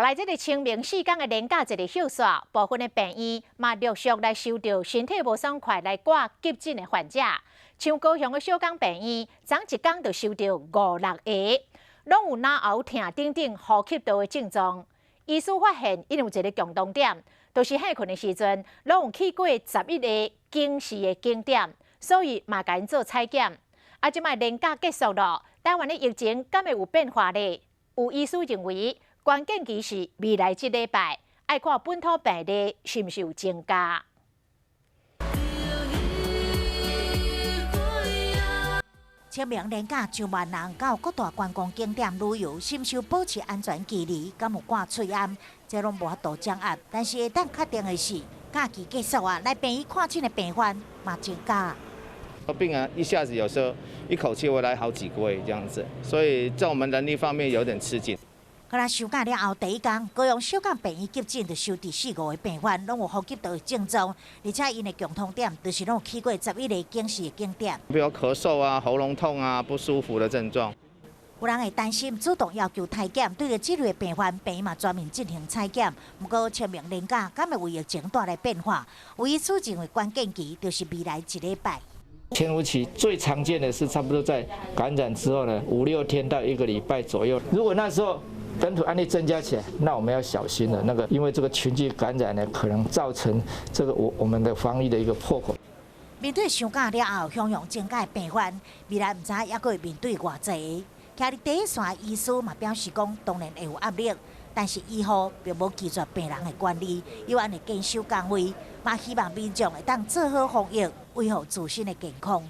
来，这个清明4天的连假一个休煞，部分的病院嘛陆续来收到身体无爽快来挂急诊的患者。像高雄的小港病院，昨一天就收到5、6个，拢有脑喉痛等等呼吸道的症状。医师发现，因有一个共同点，就是睡困的时阵，拢有去过11个警示的景点，所以嘛甲因做采检。即摆连假结束了，台湾的疫情敢会有变化呢？有医师认为。关键期是未来1礼拜，爱看本土病例是毋是有增加。清明连假上万人到各大观光景点旅游，是毋是保持安全距离？敢有挂喙安？这拢无法度掌握。但是会当确定的是，假期结束啊，来病院看诊的病患嘛增加。病人一下子有时候一口气会来好几个位这样子，所以在我们人力方面有点吃紧。后来休假了后第一天，高雄小港病院急诊就收到4、5个病患，拢有呼吸道的症状，而且因的共同点就是拢有去过11个警示的景点，比如咳嗽啊、喉咙痛啊、不舒服的症状。有人会担心，主动要求体检，对着这类病患，病院嘛专门进行采检。不过清明连假敢会为疫情带来变化？有医师认为关键期就是未来1礼拜。潜伏期最常见的是差不多在感染之后呢，5、6天到1个礼拜左右。如果那时候本土案例增加起来，那我们要小心了。因为这个群聚感染呢，可能造成这个我们的防疫的一个破口。面对休假了后汹涌增加的病患，未来唔知还会面对偌济。徛伫第一线的医师嘛表示讲，当然会有压力，但是医护并无拒绝病人的管理，有安尼坚守岗位，嘛希望民众会当做好防疫，维护自身的健康。